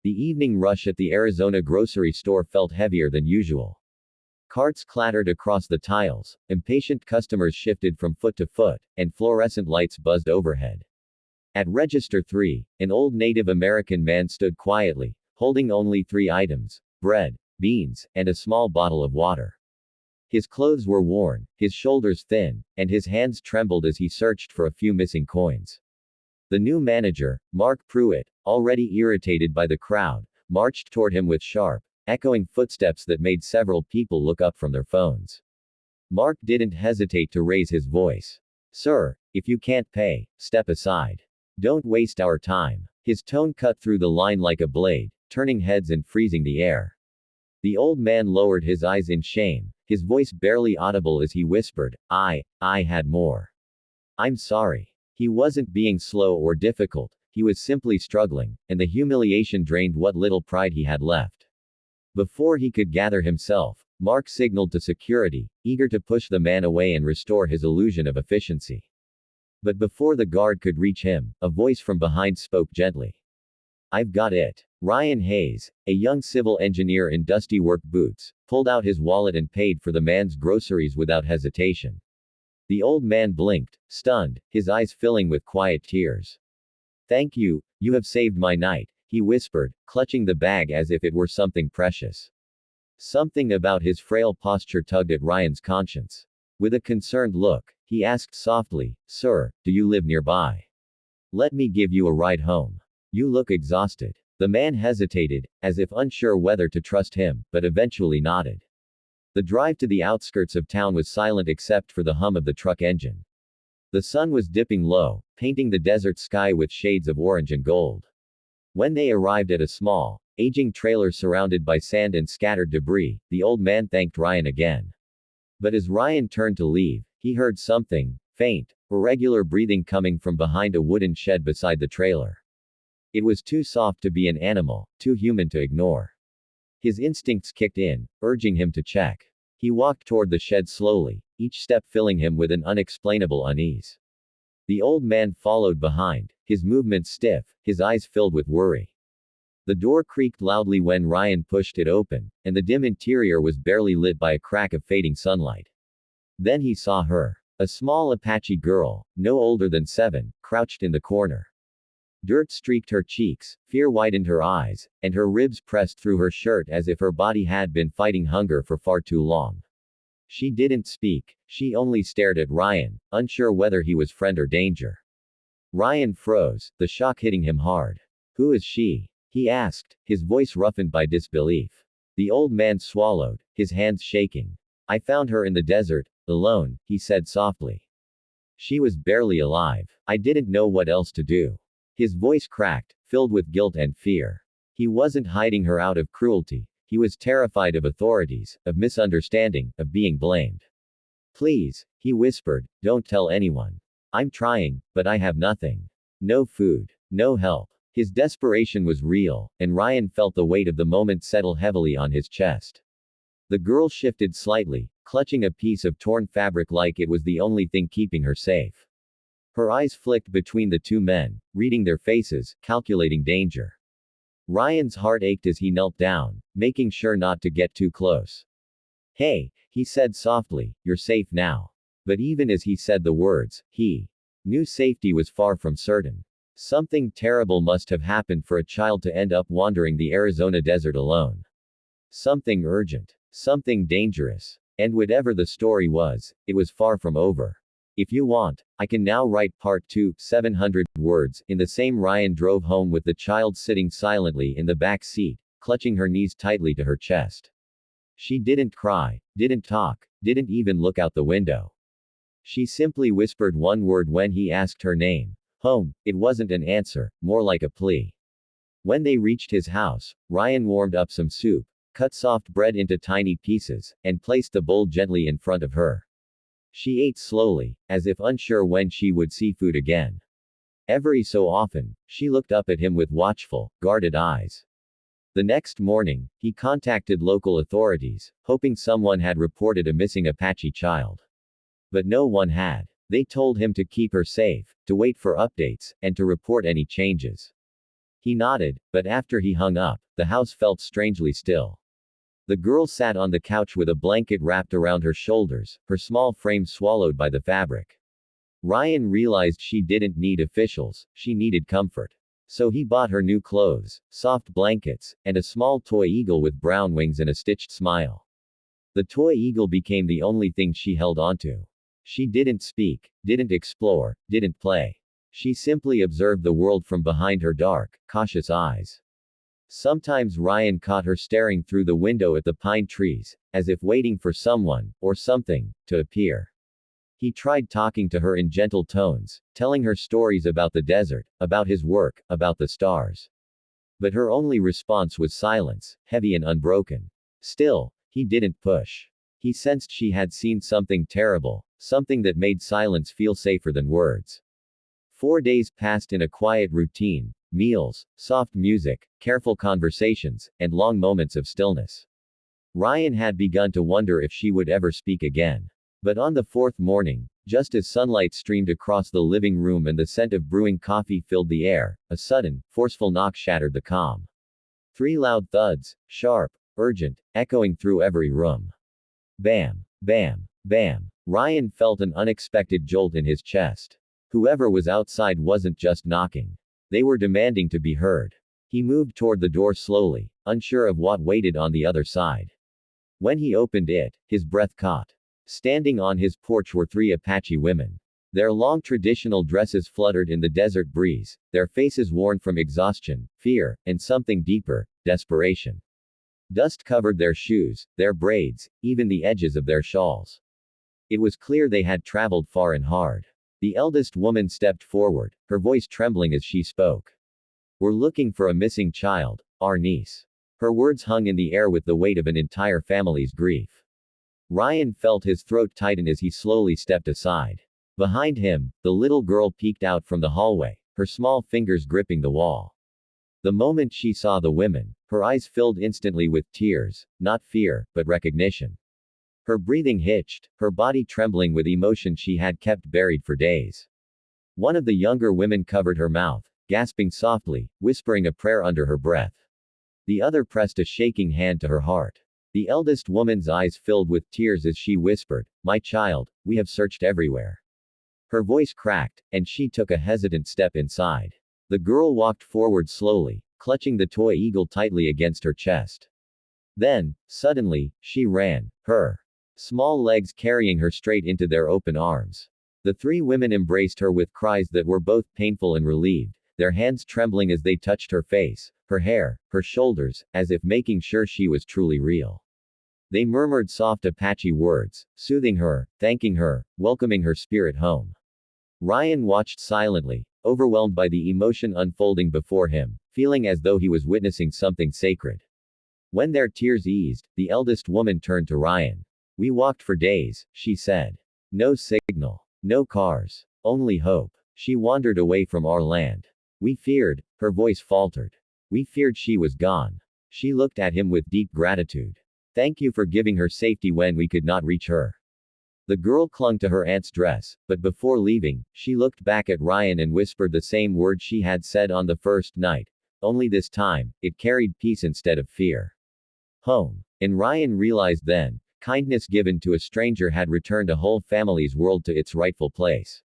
The evening rush at the Arizona grocery store felt heavier than usual. Carts clattered across the tiles, impatient customers shifted from foot to foot, and fluorescent lights buzzed overhead. At Register 3, an old Native American man stood quietly, holding only 3 items: bread, beans, and a small bottle of water. His clothes were worn, his shoulders thin, and his hands trembled as he searched for a few missing coins. The new manager, Mark Pruitt, already irritated by the crowd, marched toward him with sharp, echoing footsteps that made several people look up from their phones. Mark didn't hesitate to raise his voice. "Sir, if you can't pay, step aside. Don't waste our time." His tone cut through the line like a blade, turning heads and freezing the air. The old man lowered his eyes in shame, his voice barely audible as he whispered, I had more. "I'm sorry." He wasn't being slow or difficult, he was simply struggling, and the humiliation drained what little pride he had left. Before he could gather himself, Mark signaled to security, eager to push the man away and restore his illusion of efficiency. But before the guard could reach him, a voice from behind spoke gently. "I've got it." Ryan Hayes, a young civil engineer in dusty work boots, pulled out his wallet and paid for the man's groceries without hesitation. The old man blinked, stunned, his eyes filling with quiet tears. "Thank you, you have saved my night," he whispered, clutching the bag as if it were something precious. Something about his frail posture tugged at Ryan's conscience. With a concerned look, he asked softly, "Sir, do you live nearby? Let me give you a ride home. You look exhausted." The man hesitated, as if unsure whether to trust him, but eventually nodded. The drive to the outskirts of town was silent except for the hum of the truck engine. The sun was dipping low, painting the desert sky with shades of orange and gold. When they arrived at a small, aging trailer surrounded by sand and scattered debris, the old man thanked Ryan again. But as Ryan turned to leave, he heard something, faint, irregular breathing coming from behind a wooden shed beside the trailer. It was too soft to be an animal, too human to ignore. His instincts kicked in, urging him to check. He walked toward the shed slowly, each step filling him with an unexplainable unease. The old man followed behind, his movements stiff, his eyes filled with worry. The door creaked loudly when Ryan pushed it open, and the dim interior was barely lit by a crack of fading sunlight. Then he saw her. A small Apache girl, no older than 7, crouched in the corner. Dirt streaked her cheeks, fear widened her eyes, and her ribs pressed through her shirt as if her body had been fighting hunger for far too long. She didn't speak, she only stared at Ryan, unsure whether he was friend or danger. Ryan froze, the shock hitting him hard. "Who is she?" he asked, his voice roughened by disbelief. The old man swallowed, his hands shaking. "I found her in the desert, alone," he said softly. "She was barely alive. I didn't know what else to do." His voice cracked, filled with guilt and fear. He wasn't hiding her out of cruelty. He was terrified of authorities, of misunderstanding, of being blamed. "Please," he whispered, "don't tell anyone. I'm trying, but I have nothing. No food. No help." His desperation was real, and Ryan felt the weight of the moment settle heavily on his chest. The girl shifted slightly, clutching a piece of torn fabric like it was the only thing keeping her safe. Her eyes flicked between the two men, reading their faces, calculating danger. Ryan's heart ached as he knelt down, making sure not to get too close. "Hey," he said softly, "you're safe now." But even as he said the words, he knew safety was far from certain. Something terrible must have happened for a child to end up wandering the Arizona desert alone. Something urgent. Something dangerous. And whatever the story was, it was far from over. If you want, I can now write part 2, 700 words, in the same. Ryan drove home with the child sitting silently in the back seat, clutching her knees tightly to her chest. She didn't cry, didn't talk, didn't even look out the window. She simply whispered one word when he asked her name. Home. It wasn't an answer, more like a plea. When they reached his house, Ryan warmed up some soup, cut soft bread into tiny pieces, and placed the bowl gently in front of her. She ate slowly, as if unsure when she would see food again. Every so often, she looked up at him with watchful, guarded eyes. The next morning, he contacted local authorities, hoping someone had reported a missing Apache child. But no one had. They told him to keep her safe, to wait for updates, and to report any changes. He nodded, but after he hung up, the house felt strangely still. The girl sat on the couch with a blanket wrapped around her shoulders, her small frame swallowed by the fabric. Ryan realized she didn't need officials, she needed comfort. So he bought her new clothes, soft blankets, and a small toy eagle with brown wings and a stitched smile. The toy eagle became the only thing she held onto. She didn't speak, didn't explore, didn't play. She simply observed the world from behind her dark, cautious eyes. Sometimes Ryan caught her staring through the window at the pine trees, as if waiting for someone, or something, to appear. He tried talking to her in gentle tones, telling her stories about the desert, about his work, about the stars. But her only response was silence, heavy and unbroken. Still, he didn't push. He sensed she had seen something terrible, something that made silence feel safer than words. 4 days passed in a quiet routine, meals, soft music, careful conversations, and long moments of stillness. Ryan had begun to wonder if she would ever speak again. But on the 4th morning, just as sunlight streamed across the living room and the scent of brewing coffee filled the air, a sudden, forceful knock shattered the calm. 3 loud thuds, sharp, urgent, echoing through every room. Bam, bam, bam. Ryan felt an unexpected jolt in his chest. Whoever was outside wasn't just knocking. They were demanding to be heard. He moved toward the door slowly, unsure of what waited on the other side. When he opened it, his breath caught. Standing on his porch were 3 Apache women. Their long traditional dresses fluttered in the desert breeze, their faces worn from exhaustion, fear, and something deeper, desperation. Dust covered their shoes, their braids, even the edges of their shawls. It was clear they had traveled far and hard. The eldest woman stepped forward, her voice trembling as she spoke. "We're looking for a missing child, our niece." Her words hung in the air with the weight of an entire family's grief. Ryan felt his throat tighten as he slowly stepped aside. Behind him, the little girl peeked out from the hallway, her small fingers gripping the wall. The moment she saw the women, her eyes filled instantly with tears, not fear, but recognition. Her breathing hitched, her body trembling with emotion she had kept buried for days. One of the younger women covered her mouth, gasping softly, whispering a prayer under her breath. The other pressed a shaking hand to her heart. The eldest woman's eyes filled with tears as she whispered, "My child, we have searched everywhere." Her voice cracked, and she took a hesitant step inside. The girl walked forward slowly, clutching the toy eagle tightly against her chest. Then, suddenly, she ran, her small legs carrying her straight into their open arms. The 3 women embraced her with cries that were both painful and relieved, their hands trembling as they touched her face, her hair, her shoulders, as if making sure she was truly real. They murmured soft Apache words, soothing her, thanking her, welcoming her spirit home. Ryan watched silently, overwhelmed by the emotion unfolding before him, feeling as though he was witnessing something sacred. When their tears eased, the eldest woman turned to Ryan. "We walked for days," she said. "No signal. No cars. Only hope. She wandered away from our land. We feared," her voice faltered. "We feared she was gone." She looked at him with deep gratitude. "Thank you for giving her safety when we could not reach her." The girl clung to her aunt's dress, but before leaving, she looked back at Ryan and whispered the same words she had said on the first night, only this time, it carried peace instead of fear. Home. And Ryan realized then, kindness given to a stranger had returned a whole family's world to its rightful place.